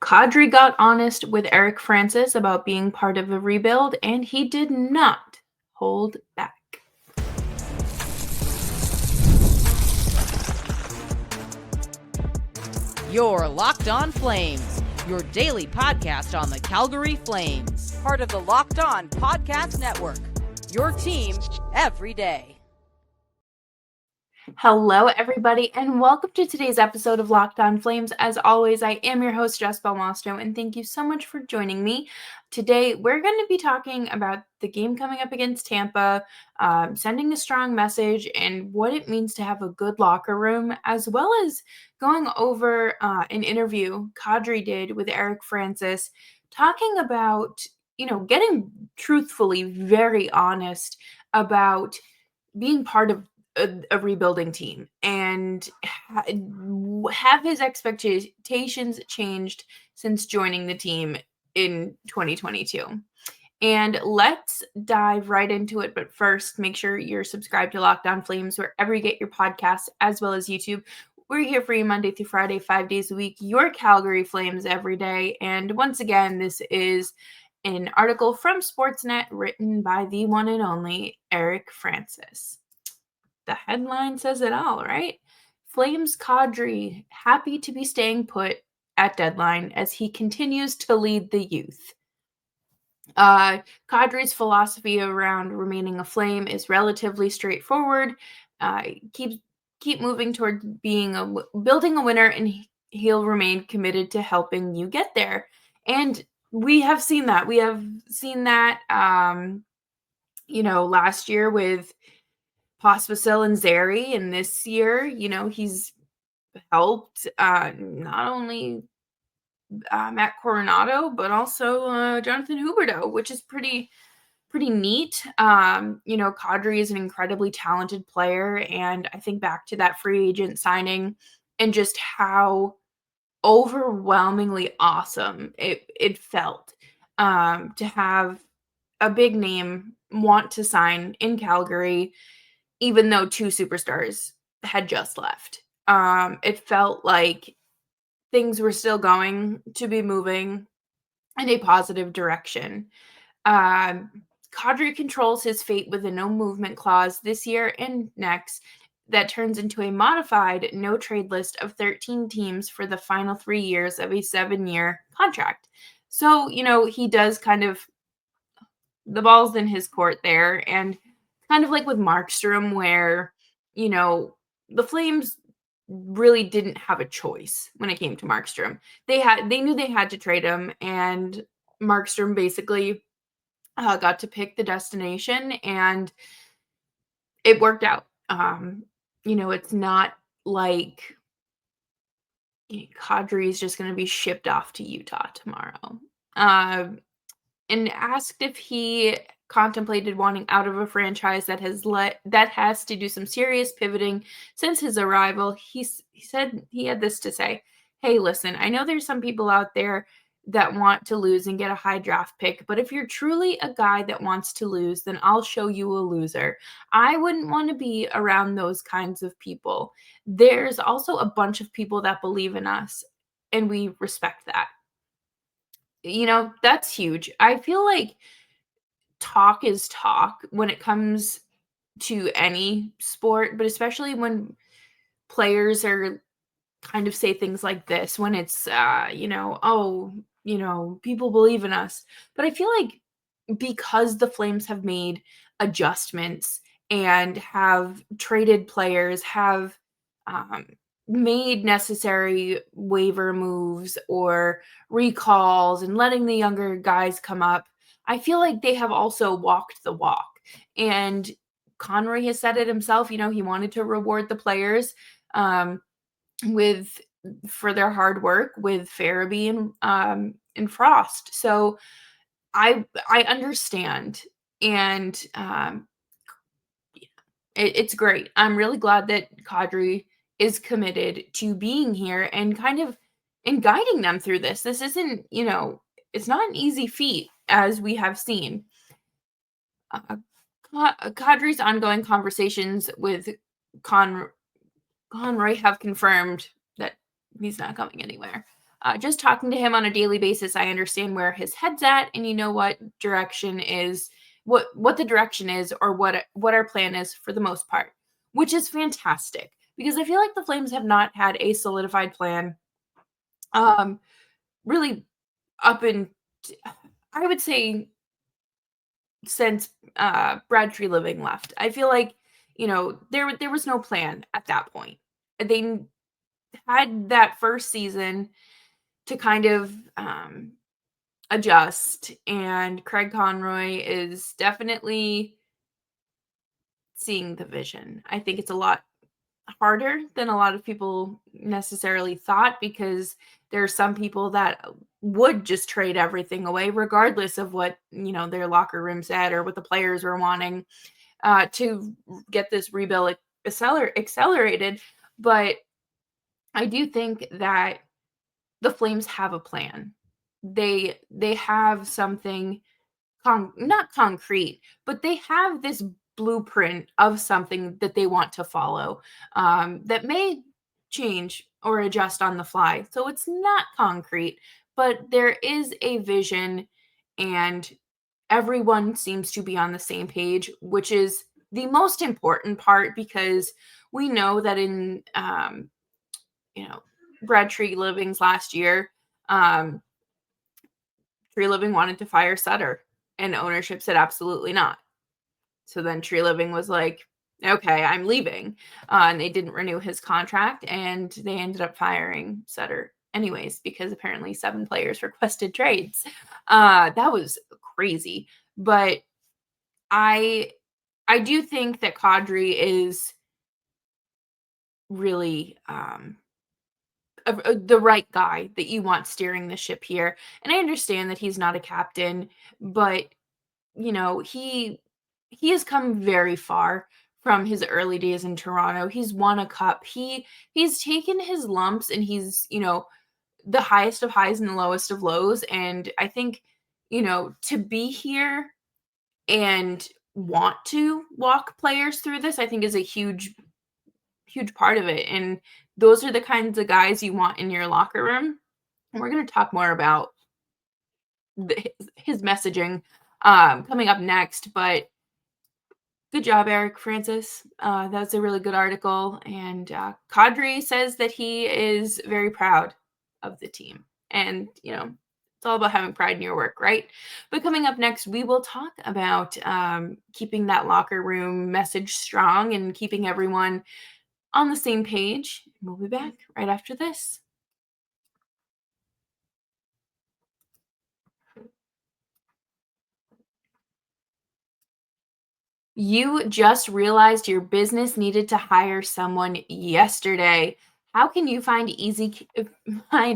Kadri got honest with Eric Francis about being part of a rebuild, and he did not hold back. You're Locked On Flames, your daily podcast on the Calgary Flames. Part of the Locked On Podcast Network, your team every day. Hello, everybody, and welcome to today's episode of Locked On Flames. As always, I am your host, Jess Belmosto, and thank you so much for joining me. Today, we're going to be talking about the game coming up against Tampa, sending a strong message, and what it means to have a good locker room, as well as going over an interview Kadri did with Eric Francis, talking about, getting truthfully very honest about being part of a rebuilding team and have his expectations changed since joining the team in 2022. And let's dive right into it. But first, make sure you're subscribed to Locked On Flames wherever you get your podcasts, as well as YouTube. We're here for you Monday through Friday, 5 days a week, your Calgary Flames every day. And once again, this is an article from Sportsnet written by the one and only Eric Francis. The headline says it all, right? Flames Kadri happy to be staying put at deadline as he continues to lead the youth. Kadri's philosophy around remaining a Flame is relatively straightforward. Keep moving toward building a winner, and he'll remain committed to helping you get there. And we have seen that. We have seen that, last year with Pospisil and Zary, and this year, he's helped not only Matt Coronado, but also Jonathan Huberdeau, which is pretty neat. Kadri is an incredibly talented player, and I think back to that free agent signing and just how overwhelmingly awesome it felt to have a big name want to sign in Calgary, even though two superstars had just left. It felt like things were still going to be moving in a positive direction. Kadri controls his fate with a no movement clause this year and next that turns into a modified no trade list of 13 teams for the final 3 years of a 7-year contract. So, he does the ball's in his court there, and kind of like with Markstrom, where, the Flames really didn't have a choice when it came to Markstrom. They knew they had to trade him, and Markstrom basically got to pick the destination, and it worked out. It's not like Kadri is just going to be shipped off to Utah tomorrow. And asked if he contemplated wanting out of a franchise that has to do some serious pivoting since his arrival, he said he had this to say: "Hey, listen, I know there's some people out there that want to lose and get a high draft pick, but if you're truly a guy that wants to lose, then I'll show you a loser. I wouldn't want to be around those kinds of people. There's also a bunch of people that believe in us, and we respect that." That's huge. I feel like talk is talk when it comes to any sport, but especially when players are kind of say things like this, when it's, people believe in us. But I feel like because the Flames have made adjustments and have traded players, have made necessary waiver moves or recalls and letting the younger guys come up, I feel like they have also walked the walk. And Conroy has said it himself, he wanted to reward the players for their hard work with Farabee and Frost. So I understand, and it's great. I'm really glad that Kadri is committed to being here and guiding them through this. This isn't, it's not an easy feat, as we have seen. Kadri's ongoing conversations with Conroy have confirmed that he's not going anywhere. just talking to him on a daily basis, I understand where his head's at, and you know what direction is, what the direction is, or what our plan is for the most part, which is fantastic because I feel like the Flames have not had a solidified plan, um, really up in, I would say, since Brad Treliving left. I feel like there was no plan at that point. They had that first season to kind of adjust, and Craig Conroy is definitely seeing the vision. I think it's a lot harder than a lot of people necessarily thought because there are some people that would just trade everything away regardless of what their locker room said or what the players were wanting, to get this rebuild accelerated. But I do think that the Flames have a plan. They have something not concrete, but they have this blueprint of something that they want to follow, that may change or adjust on the fly. So it's not concrete, but there is a vision, and everyone seems to be on the same page, which is the most important part because we know that in you know Brad Tree Living's last year, um, Tree Living wanted to fire Sutter, and ownership said absolutely not. So then Tree Living was like, okay, I'm leaving. And they didn't renew his contract, and they ended up firing Sutter anyways because apparently 7 players requested trades. That was crazy. But I I do think that Kadri is really the right guy that you want steering the ship here. And I understand that he's not a captain, but he has come very far from his early days in Toronto. He's won a cup. He's taken his lumps, and he's, the highest of highs and the lowest of lows. And I think, to be here and want to walk players through this, I think is a huge part of it. And those are the kinds of guys you want in your locker room. And we're going to talk more about his messaging coming up next. But good job, Eric Francis. That's a really good article. And Kadri says that he is very proud of the team. And, it's all about having pride in your work, right? But coming up next, we will talk about keeping that locker room message strong and keeping everyone on the same page. We'll be back right after this. You just realized your business needed to hire someone yesterday. How can you find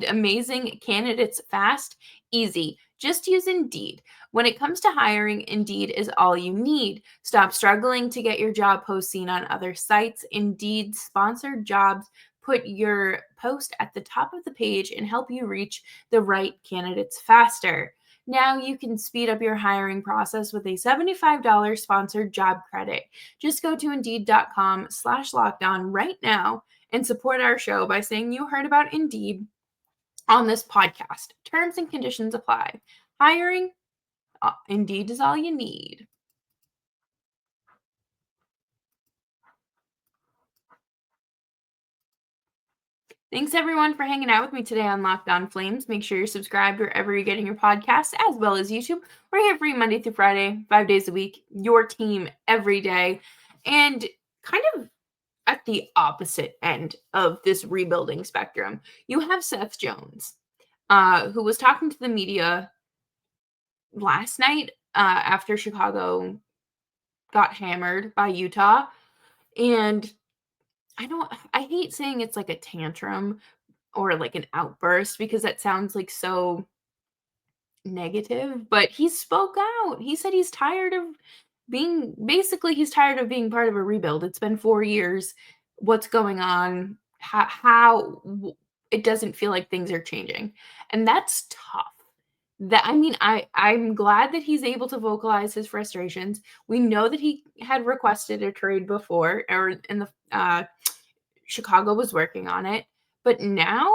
amazing candidates fast? Easy. Just use Indeed. When it comes to hiring, Indeed is all you need. Stop struggling to get your job post seen on other sites. Indeed sponsored jobs put your post at the top of the page and help you reach the right candidates faster. Now you can speed up your hiring process with a $75 sponsored job credit. Just go to Indeed.com/lockdown right now and support our show by saying you heard about Indeed on this podcast. Terms and conditions apply. Hiring, Indeed is all you need. Thanks everyone for hanging out with me today on Locked On Flames. Make sure you're subscribed wherever you're getting your podcasts, as well as YouTube. We're here for you Monday through Friday, 5 days a week, your team every day. And kind of at the opposite end of this rebuilding spectrum, you have Seth Jones, who was talking to the media last night after Chicago got hammered by Utah. And I hate saying it's like a tantrum or like an outburst because that sounds like so negative, but he spoke out. He said he's tired of he's tired of being part of a rebuild. It's been 4 years. What's going on? It doesn't feel like things are changing. And that's tough. I'm glad that he's able to vocalize his frustrations. We know that he had requested a trade before, or in the Chicago was working on it. But now,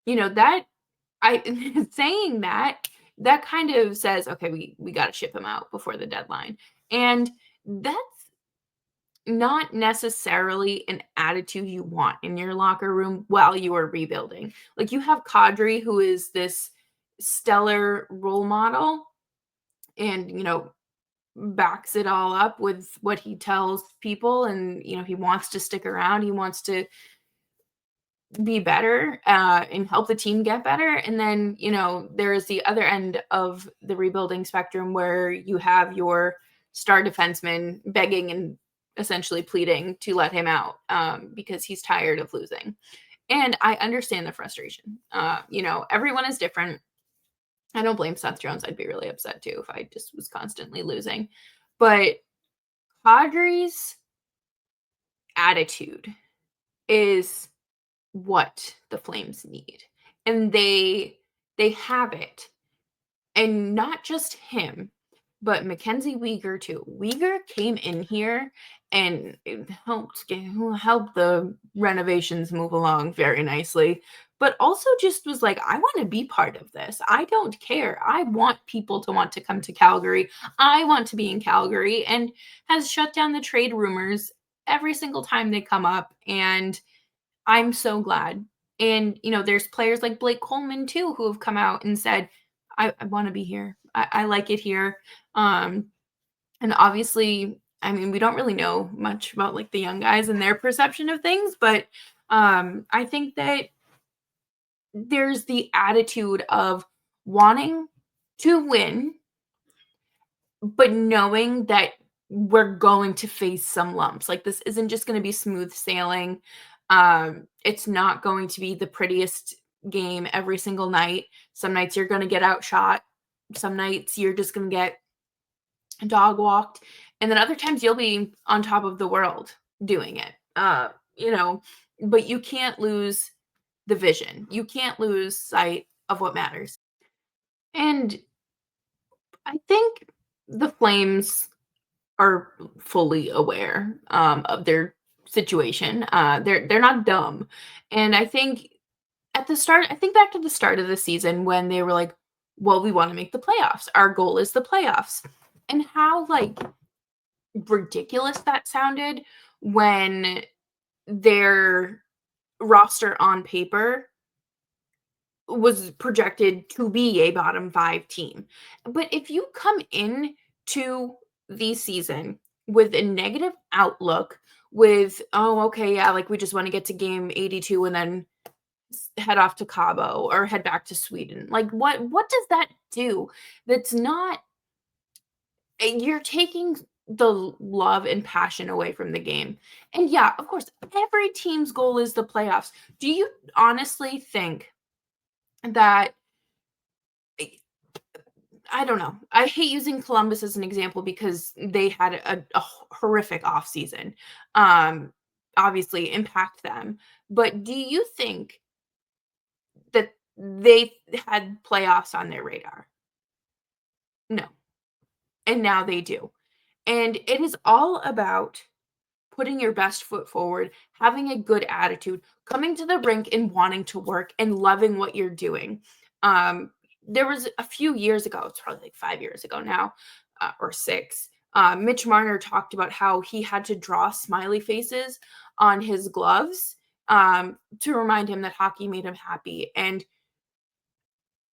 that saying that kind of says, okay, we got to ship him out before the deadline. And that's not necessarily an attitude you want in your locker room while you are rebuilding. Like, you have Kadri, who is this stellar role model and, backs it all up with what he tells people. And, he wants to stick around. He wants to be better and help the team get better. And then, there is the other end of the rebuilding spectrum where you have your star defenseman begging and essentially pleading to let him out because he's tired of losing. And I understand the frustration. Everyone is different. I don't blame Seth Jones. I'd be really upset too if I just was constantly losing. But Kadri's attitude is what the Flames need. And they have it. And not just him, but Mackenzie Weegar too. Weegar came in here and it helped the renovations move along very nicely, but also just was like, I want to be part of this. I don't care. I want people to want to come to Calgary. I want to be in Calgary, and has shut down the trade rumors every single time they come up. And I'm so glad. And, there's players like Blake Coleman too, who have come out and said, I want to be here. I like it here. And obviously, I mean, we don't really know much about like the young guys and their perception of things, but I think that there's the attitude of wanting to win, but knowing that we're going to face some lumps. Like, this isn't just going to be smooth sailing. It's not going to be the prettiest game every single night. Some nights you're going to get outshot. Some nights you're just going to get dog walked. And then other times you'll be on top of the world doing it. But you can't lose the vision. You can't lose sight of what matters. And I think the Flames are fully aware of their situation. They're not dumb. And I think I think back to the start of the season when they were like, well, we want to make the playoffs. Our goal is the playoffs. And how like ridiculous that sounded when their roster on paper was projected to be a bottom 5 team. But if you come in to the season with a negative outlook, with, oh, okay, yeah, like we just want to get to game 82 and then head off to Cabo or head back to Sweden. Like, what does that do? That's not, you're taking the love and passion away from the game. And yeah, of course, every team's goal is the playoffs. Do you honestly think that, I don't know. I hate using Columbus as an example because they had a horrific offseason, obviously impact them. But do you think that they had playoffs on their radar? No. And now they do. And it is all about putting your best foot forward, having a good attitude, coming to the rink and wanting to work and loving what you're doing. There was a few years ago, it's probably like 5 years ago now, or 6. Mitch Marner talked about how he had to draw smiley faces on his gloves to remind him that hockey made him happy. And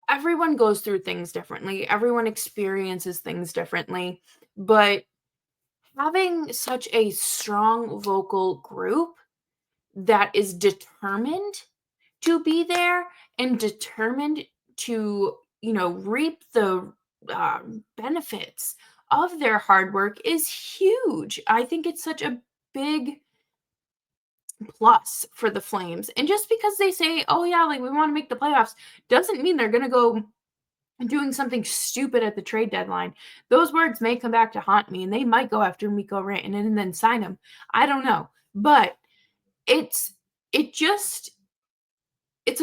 everyone goes through things differently. Everyone experiences things differently. But having such a strong vocal group that is determined to be there and determined to, reap the benefits of their hard work is huge. I think it's such a big plus for the Flames. And just because they say, oh, yeah, like we want to make the playoffs, doesn't mean they're going to go doing something stupid at the trade deadline. Those words may come back to haunt me, and they might go after Mikko Rantanen and then sign him. I don't know. But it's a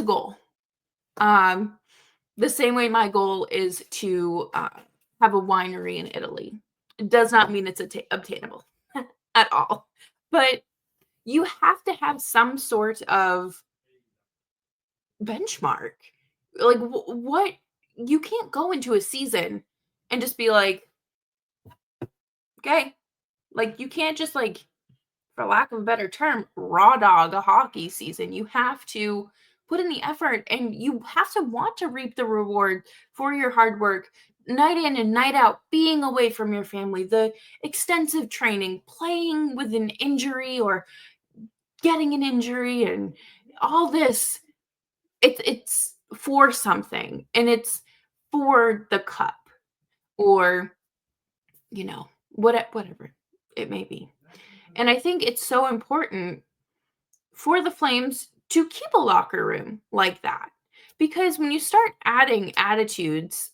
goal. The same way my goal is to have a winery in Italy. It does not mean it's obtainable at all. But you have to have some sort of benchmark. Like, what? You can't go into a season and just be like, okay, like, you can't just, like, for lack of a better term, raw dog a hockey season. You have to put in the effort and you have to want to reap the reward for your hard work, night in and night out, being away from your family, the extensive training, playing with an injury or getting an injury, and all this. It's for something, and it's for the cup, or whatever it may be. And I think it's so important for the Flames to keep a locker room like that. Because when you start adding attitudes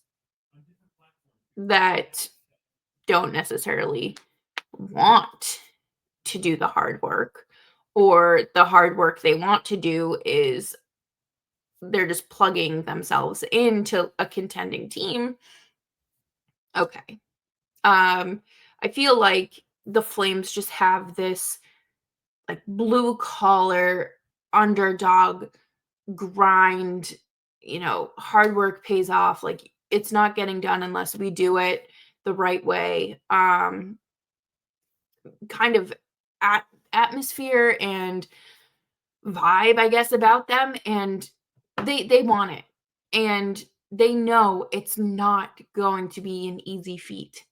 that don't necessarily want to do the hard work, or the hard work they want to do is they're just plugging themselves into a contending team. Okay. I feel like the Flames just have this like blue collar underdog grind, hard work pays off. Like, it's not getting done unless we do it the right way. Kind of at atmosphere and vibe, I guess, about them, and they want it. And they know it's not going to be an easy feat.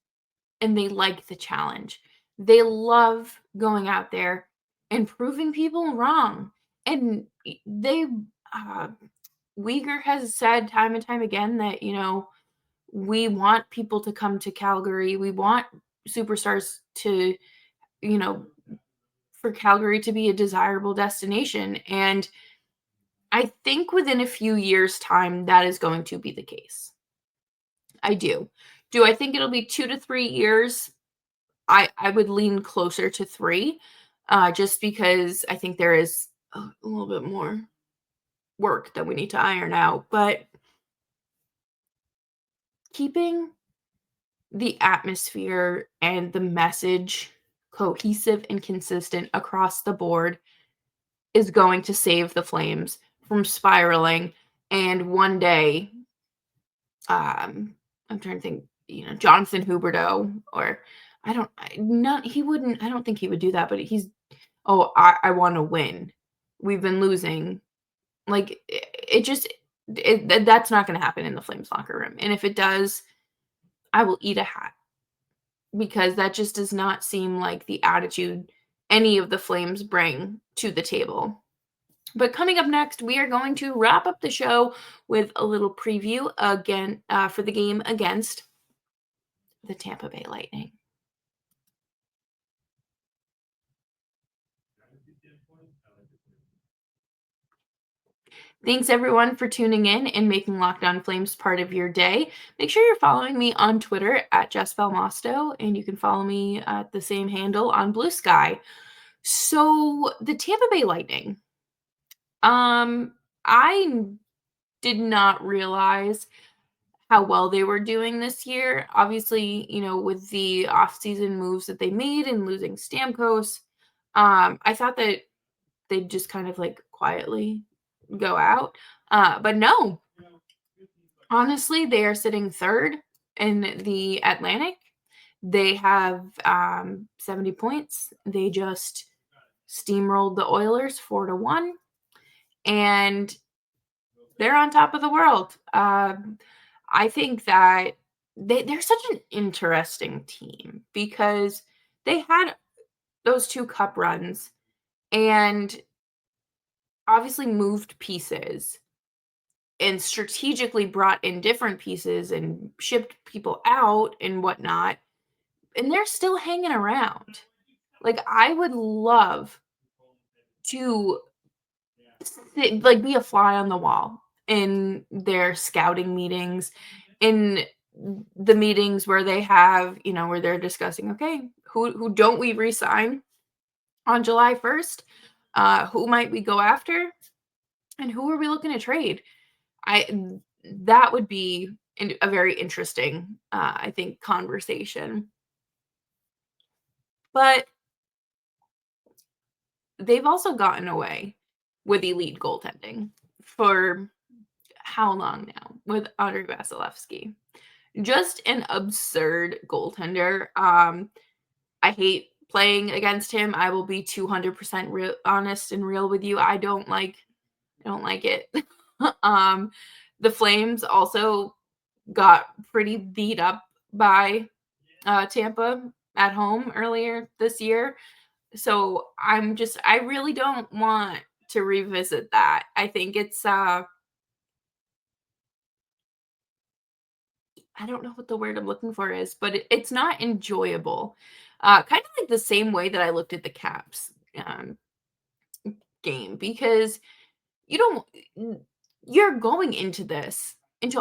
And they like the challenge. They love going out there and proving people wrong. And they uh Uyghur has said time and time again that, we want people to come to Calgary. We want superstars to, you know, for Calgary to be a desirable destination. And I think within a few years' time, that is going to be the case. I do. Do I think it'll be 2 to 3 years? I would lean closer to 3, just because I think there is a little bit more work that we need to iron out. But keeping the atmosphere and the message cohesive and consistent across the board is going to save the Flames from spiraling. And one day, I'm trying to think, Jonathan Huberdeau, or I don't think he would do that, but oh, I want to win. We've been losing. Like, that's not going to happen in the Flames locker room. And if it does, I will eat a hat, because that just does not seem like the attitude any of the Flames bring to the table. But coming up next, we are going to wrap up the show with a little preview again for the game against the Tampa Bay Lightning. Thanks everyone for tuning in and making Locked On Flames part of your day. Make sure you're following me on Twitter at Jess Belmosto, and you can follow me at the same handle on Blue Sky. So the Tampa Bay Lightning, I did not realize how well they were doing this year. Obviously, with the offseason moves that they made and losing Stamkos, I thought that they'd just kind of like quietly go out. But no, honestly, they are sitting third in the Atlantic. They have 70 points. They just steamrolled the Oilers 4-1, and they're on top of the world. I think that they're such an interesting team because they had those 2 cup runs and obviously moved pieces and strategically brought in different pieces and shipped people out and whatnot, and they're still hanging around. Like, I would love to be a fly on the wall in their scouting meetings, in the meetings where they have, where they're discussing, okay, who don't we resign on July 1st? Who might we go after? And who are we looking to trade? That would be a very interesting, I think, conversation. But they've also gotten away with elite goaltending for how long now with Andrei Vasilevsky. Just an absurd goaltender. I hate playing against him. I will be 200% honest and real with you. I don't like it. um, the Flames also got pretty beat up by Tampa at home earlier this year. So I really don't want to revisit that. I think it's I don't know what the word I'm looking for is, but it's not enjoyable. Kind of like the same way that I looked at the Caps game, because you don't you're going into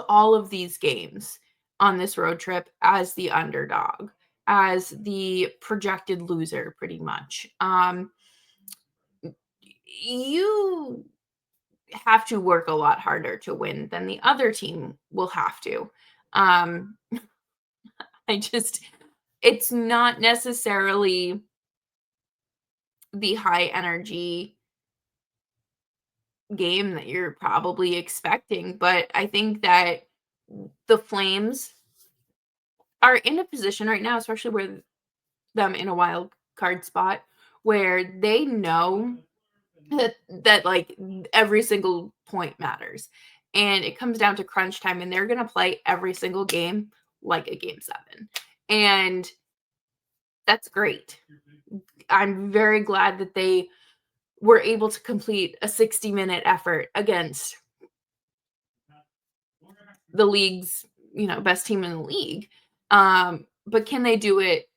all of these games on this road trip as the underdog, as the projected loser pretty much. You have to work a lot harder to win than the other team will have to. Um, I just it's not necessarily the high energy game that you're probably expecting, but I think that the Flames are in a position right now, especially with them in a wild card spot, where they know that like every single point matters. And it comes down to crunch time, and they're gonna play every single game like a game 7. And that's great. I'm very glad that they were able to complete a 60-minute effort against the league's, best team in the league. But can they do it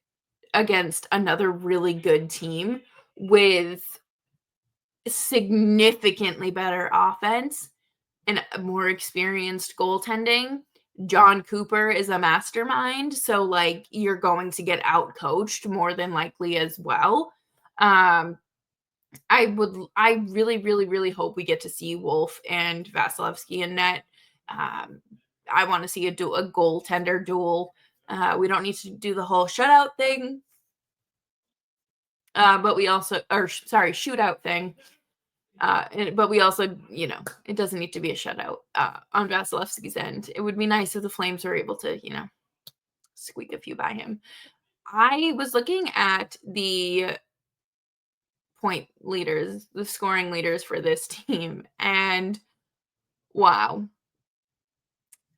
against another really good team with significantly better offense and a more experienced goaltending? John Cooper is a mastermind, so like you're going to get out coached more than likely as well. Um, I really, really, really hope we get to see Wolf and Vasilevsky in net. Um, I want to see a goaltender duel. We don't need to do the whole shutout thing, but we also, or sorry, shootout thing. But we also, it doesn't need to be a shutout on Vasilevsky's end. It would be nice if the Flames were able to, squeak a few by him. I was looking at the point leaders, the scoring leaders for this team, and wow.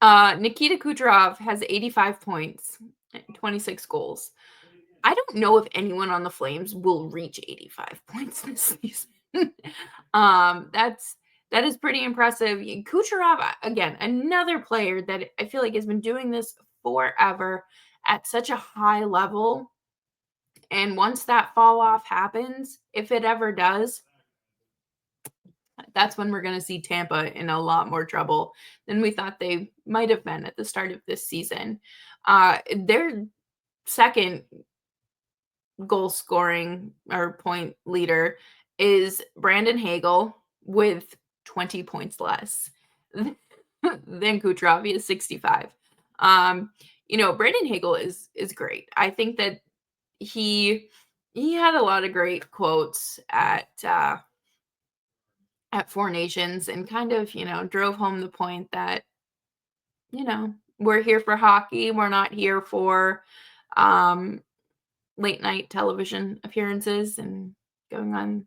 Nikita Kucherov has 85 points and 26 goals. I don't know if anyone on the Flames will reach 85 points this season. That is pretty impressive. Kucherov, again, another player that I feel like has been doing this forever at such a high level. And once that fall off happens, if it ever does, that's when we're going to see Tampa in a lot more trouble than we thought they might have been at the start of this season. Their second goal scoring or point leader is Brandon Hagel with 20 points less than Kucherov. He is 65. Brandon Hagel is great. I think that he had a lot of great quotes at Four Nations, and kind of, drove home the point that, we're here for hockey. We're not here for late night television appearances and going on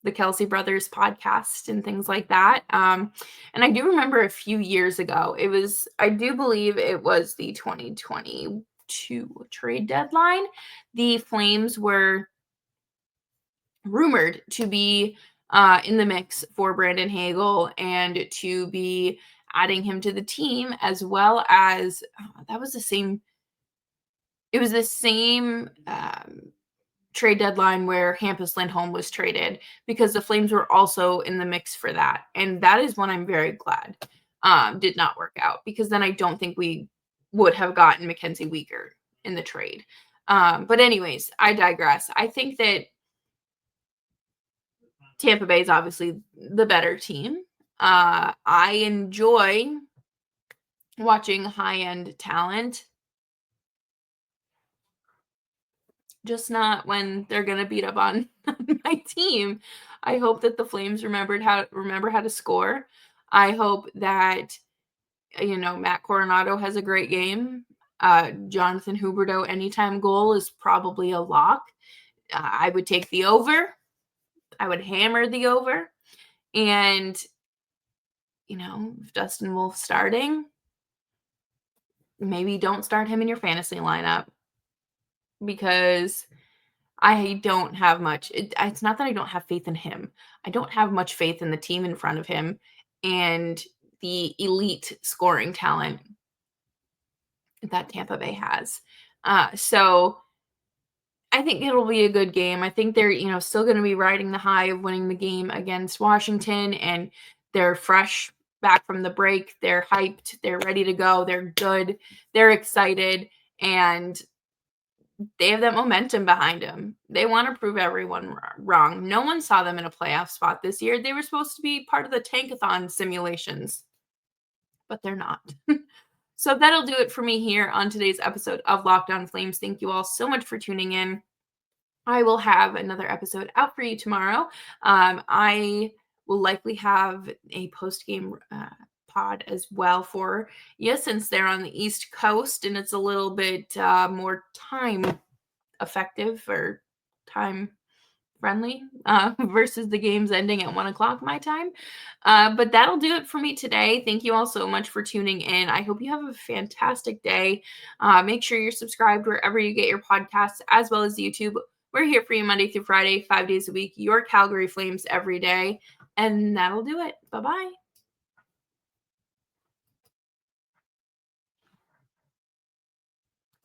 the Kelsey Brothers podcast and things like that. And I do remember a few years ago, I do believe it was the 2022 trade deadline. The Flames were rumored to be in the mix for Brandon Hagel and to be adding him to the team, as well as it was the same trade deadline where Hampus Lindholm was traded, because the Flames were also in the mix for that. And that is one I'm very glad did not work out, because then I don't think we would have gotten Mackenzie Weegar in the trade. But anyways, I digress. I think that Tampa Bay is obviously the better team. I enjoy watching high-end talent, just not when they're gonna beat up on my team. I hope that the Flames remember how to score. I hope that, Matt Coronado has a great game. Jonathan Huberdeau anytime goal is probably a lock. I would take the over. I would hammer the over. And, if Dustin Wolf's starting, maybe don't start him in your fantasy lineup because I don't have much. It's not that I don't have faith in him. I don't have much faith in the team in front of him and the elite scoring talent that Tampa Bay has. So I think it'll be a good game. I think they're, still going to be riding the high of winning the game against Washington, and they're fresh back from the break. They're hyped. They're ready to go. They're good. They're excited, and they have that momentum behind them. They want to prove everyone wrong. No one saw them in a playoff spot this year. They were supposed to be part of the tankathon simulations, but they're not. So that'll do it for me here on today's episode of Locked On Flames. Thank you all so much for tuning in. I will have another episode out for you tomorrow. I will likely have a post-game pod as well for you, since they're on the East Coast and it's a little bit more time effective or time friendly versus the games ending at 1 o'clock my time. But that'll do it for me today. Thank you all so much for tuning in. I hope you have a fantastic day. Make sure you're subscribed wherever you get your podcasts, as well as YouTube. We're here for you Monday through Friday, 5 days a week, your Calgary Flames every day. And that'll do it. Bye-bye.